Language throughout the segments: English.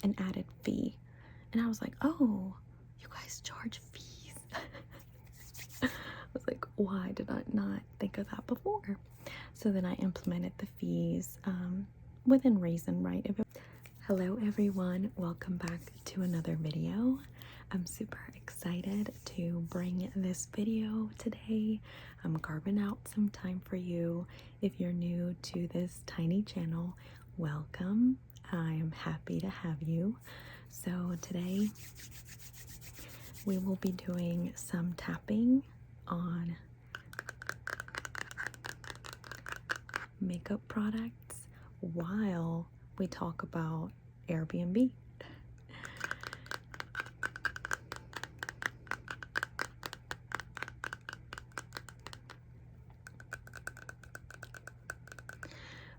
an added fee. And I was like, oh, you guys charge fees. I was like, why did I not think of that before? So then I implemented the fees within reason, right? Hello everyone, welcome back to another video. I'm super excited to bring this video today. I'm carving out some time for you. If you're new to this tiny channel, welcome. I am happy to have you. So today we will be doing some tapping on makeup products while we talk about Airbnb.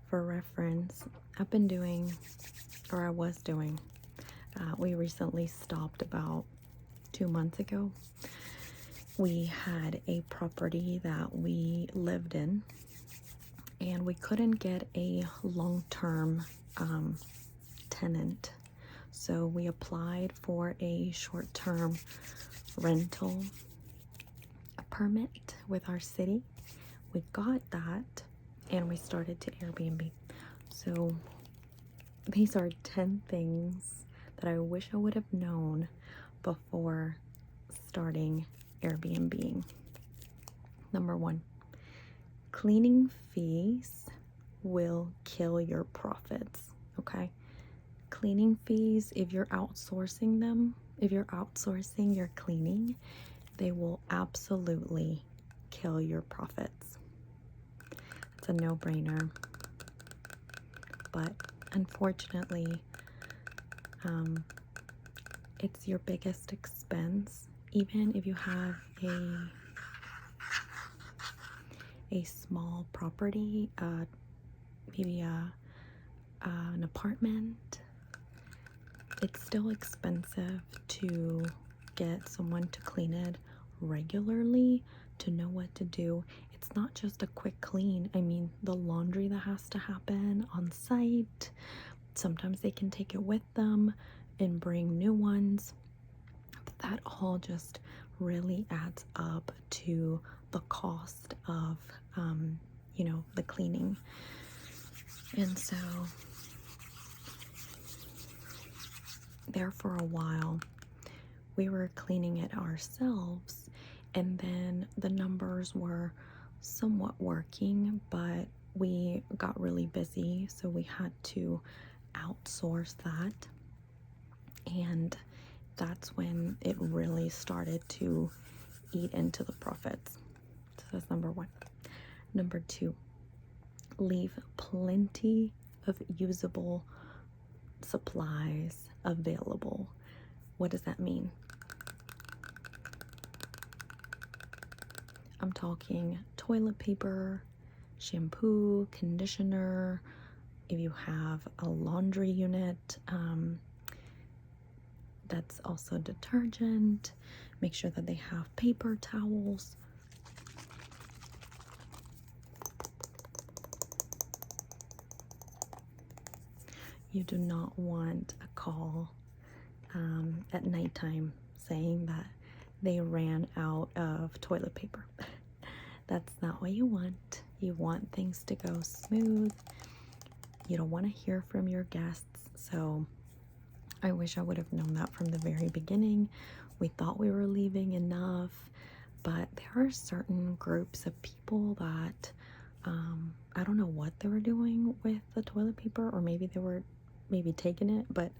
For reference, I've been doing, or I was doing, we recently stopped about 2 months ago. We had a property that we lived in, and we couldn't get a long-term tenant. So we applied for a short-term rental permit with our city. We got that, and we started to Airbnb. So these are 10 things that I wish I would have known before starting Airbnb. Number 1, cleaning fees will kill your profits, okay? Cleaning fees, if you're outsourcing them, if you're outsourcing your cleaning, they will absolutely kill your profits. It's a no-brainer. But unfortunately, it's your biggest expense. Even if you have a small property, maybe an apartment, it's still expensive to get someone to clean it regularly, to know what to do. It's not just a quick clean. I mean, the laundry that has to happen on site, sometimes they can take it with them and bring new ones. But that all just really adds up to the cost of, the cleaning. And so there for a while, we were cleaning it ourselves, and then the numbers were somewhat working, but we got really busy, so we had to outsource that. And that's when it really started to eat into the profits. So that's number 1. Number 2, leave plenty of usable supplies available. What does that mean? I'm talking toilet paper, shampoo, conditioner. If you have a laundry unit, that's also detergent. Make sure that they have paper towels. You do not want a call at nighttime saying that they ran out of toilet paper. That's not what you want. You want things to go smooth. You don't want to hear from your guests. So I wish I would have known that from the very beginning. We thought we were leaving enough, but there are certain groups of people that I don't know what they were doing with the toilet paper, or maybe they were taking it, but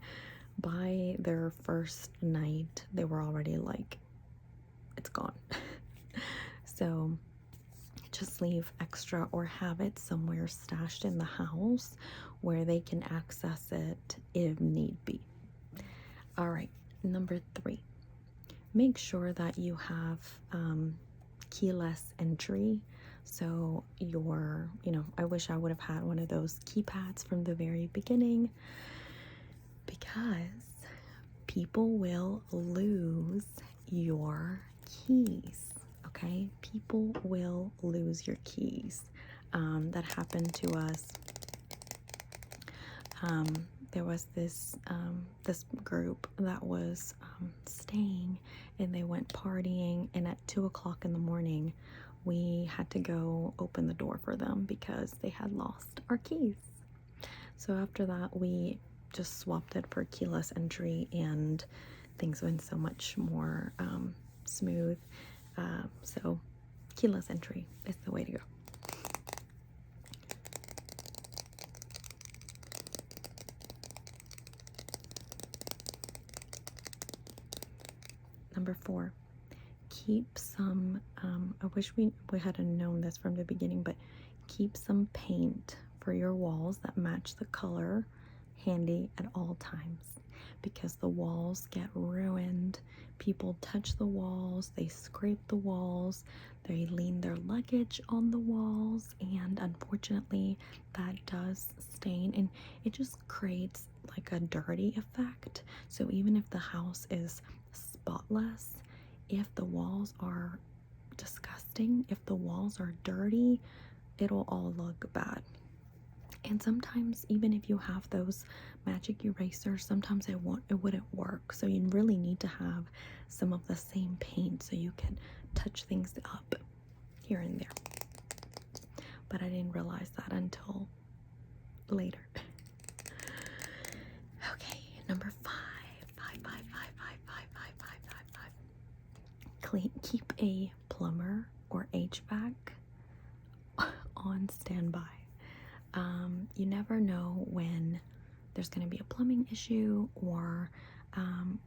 by their first night they were already like, it's gone. So just leave extra, or have it somewhere stashed in the house where they can access it if need be. All right, number 3, make sure that you have keyless entry. So I wish I would have had one of those keypads from the very beginning, because people will lose your keys. Okay, people will lose your keys. That happened to us. there was this group that was staying, and they went partying, and at 2 o'clock in the morning we had to go open the door for them because they had lost our keys. So after that, we just swapped it for keyless entry, and things went so much more smooth. So keyless entry is the way to go. Number 4, keep some, I wish we had known this from the beginning, but keep some paint for your walls that match the color handy at all times, because the walls get ruined. People touch the walls, they scrape the walls, they lean their luggage on the walls, and unfortunately that does stain, and it just creates like a dirty effect. So even if the house is spotless, if the walls are disgusting, if the walls are dirty, it'll all look bad. And sometimes even if you have those magic erasers, sometimes it wouldn't work. So you really need to have some of the same paint so you can touch things up here and there. But I didn't realize that until later. Okay, number 5. Keep a plumber or HVAC on standby. You never know when there's going to be a plumbing issue, or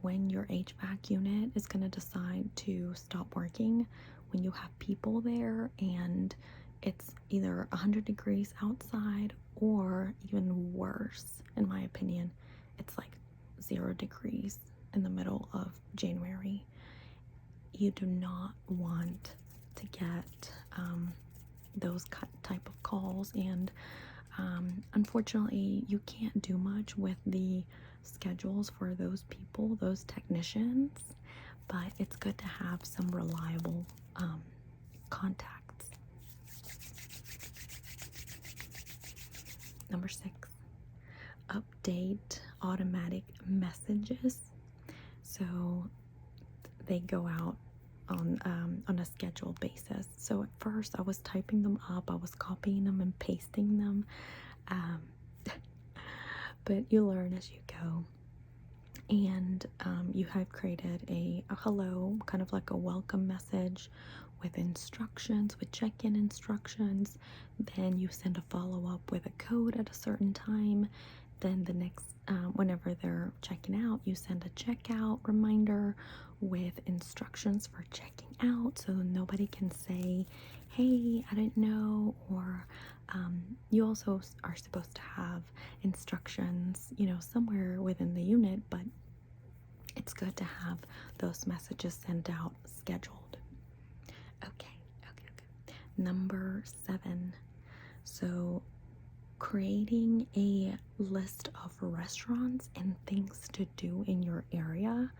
when your HVAC unit is going to decide to stop working when you have people there and it's either 100 degrees outside, or even worse, in my opinion, it's like 0 degrees in the middle of January. You do not want to get those type of calls, and unfortunately you can't do much with the schedules for those people, those technicians, but it's good to have some reliable contacts. Number 6, update automatic messages. So they go out on a scheduled basis. So at first I was typing them up, I was copying them and pasting them, but you learn as you go. And you have created a hello, kind of like a welcome message with instructions, with check-in instructions. Then you send a follow-up with a code at a certain time. Then the next, whenever they're checking out, you send a checkout reminder with instructions for checking out, so nobody can say, hey, I didn't know. Or you also are supposed to have instructions, somewhere within the unit, but it's good to have those messages sent out scheduled. Okay. Number 7. So creating a list of restaurants and things to do in your area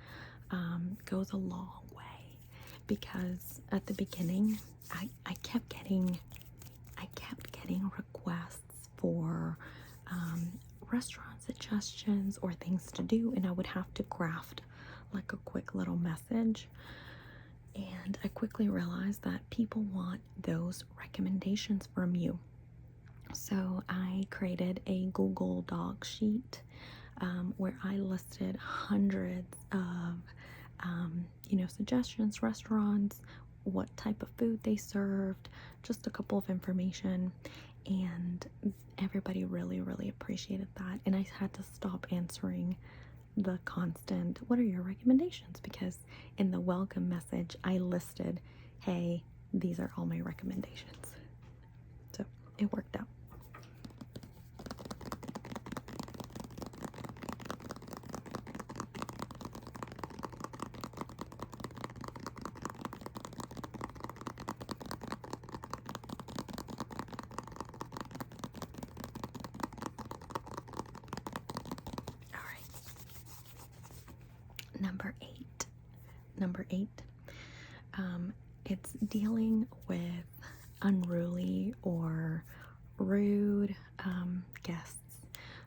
goes a long way, because at the beginning I kept getting requests for restaurant suggestions or things to do, and I would have to craft like a quick little message. And I quickly realized that people want those recommendations from you. So I created a Google Doc sheet where I listed hundreds of suggestions, restaurants, what type of food they served, just a couple of information, and everybody really appreciated that. And I had to stop answering the constant, what are your recommendations? Because in the welcome message I listed, hey, these are all my recommendations. So it worked out. Number eight, it's dealing with unruly or rude guests.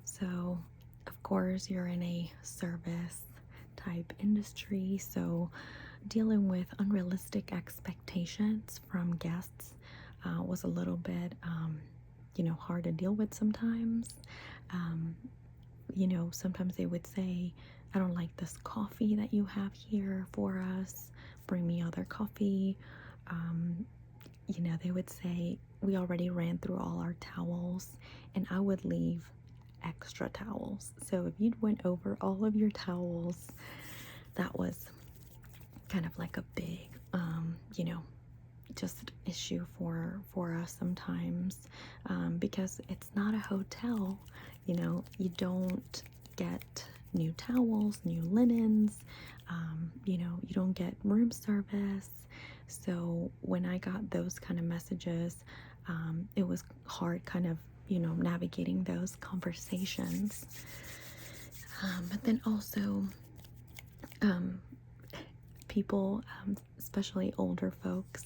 So, of course, you're in a service type industry, so dealing with unrealistic expectations from guests was a little bit, hard to deal with sometimes. Um, Sometimes they would say, I don't like this coffee that you have here for us. Bring me other coffee. Um, they would say, we already ran through all our towels, and I would leave extra towels. So if you'd went over all of your towels, that was kind of like a big, just issue for us sometimes, because it's not a hotel. You don't get new towels, new linens, you don't get room service. So when I got those kind of messages, it was hard kind of, navigating those conversations. But then also, people, especially older folks,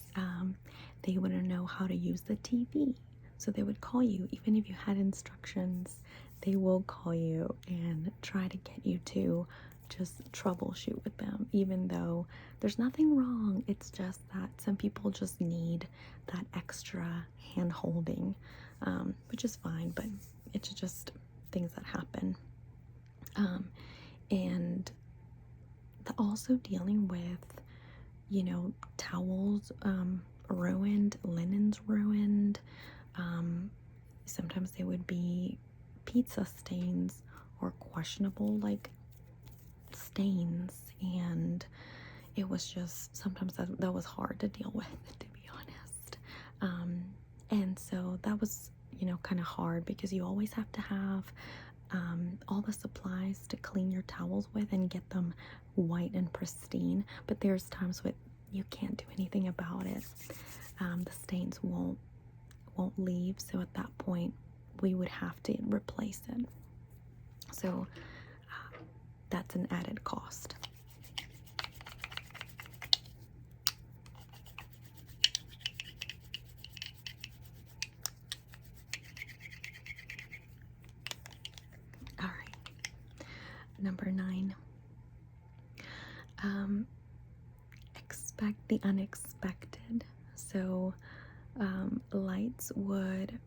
they wouldn't know how to use the TV. So they would call you, even if you had instructions, they will call you and try to get you to just troubleshoot with them, even though there's nothing wrong. It's just that some people just need that extra hand holding, which is fine, but it's just things that happen. And also dealing with, towels ruined, linens ruined. Sometimes they would be pizza stains or questionable like stains, and it was just sometimes that was hard to deal with, to be honest. And so that was, kind of hard, because you always have to have all the supplies to clean your towels with and get them white and pristine. But there's times when you can't do anything about it. The stains won't leave, so at that point we would have to replace it. So that's an added cost. All right, number 9. Expect the unexpected. So lights would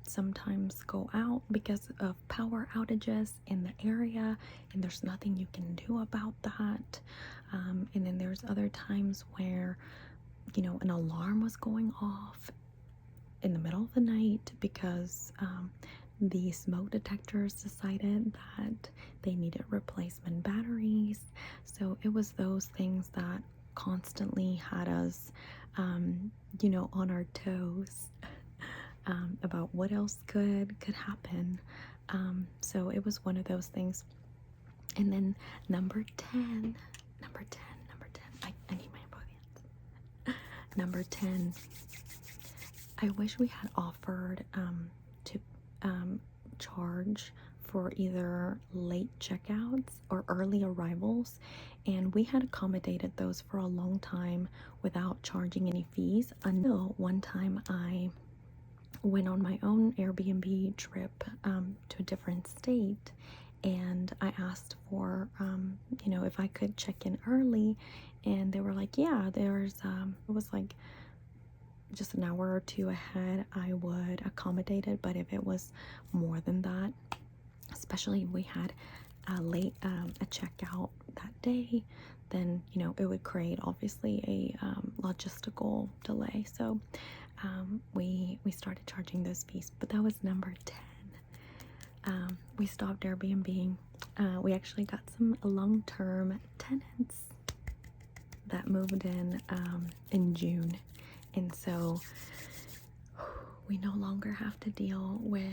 sometimes go out because of power outages in the area, and there's nothing you can do about that. And then there's other times where, an alarm was going off in the middle of the night because the smoke detectors decided that they needed replacement batteries. So it was those things that constantly had us, on our toes about what else could happen. So it was one of those things. And then number 10, I need my body. Number 10, I wish we had offered to charge for either late checkouts or early arrivals, and we had accommodated those for a long time without charging any fees, until one time I went on my own Airbnb trip to a different state, and I asked for if I could check in early, and they were like, yeah, there's it was like just an hour or two ahead, I would accommodate it. But if it was more than that, especially if we had a late a checkout that day, then it would create obviously a logistical delay. So we started charging those fees. But that was number 10. We stopped Airbnb. We actually got some long-term tenants that moved in June. And so we no longer have to deal with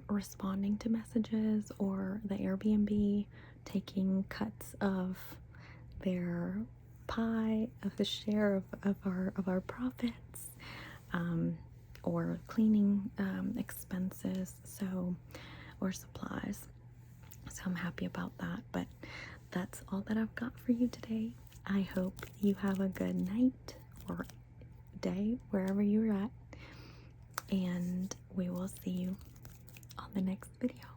responding to messages, or the Airbnb taking cuts of their pie, of the share of our profits, or cleaning expenses, or supplies. So I'm happy about that. But that's all that I've got for you today. I hope you have a good night or day wherever you're at, and we will see you on the next video.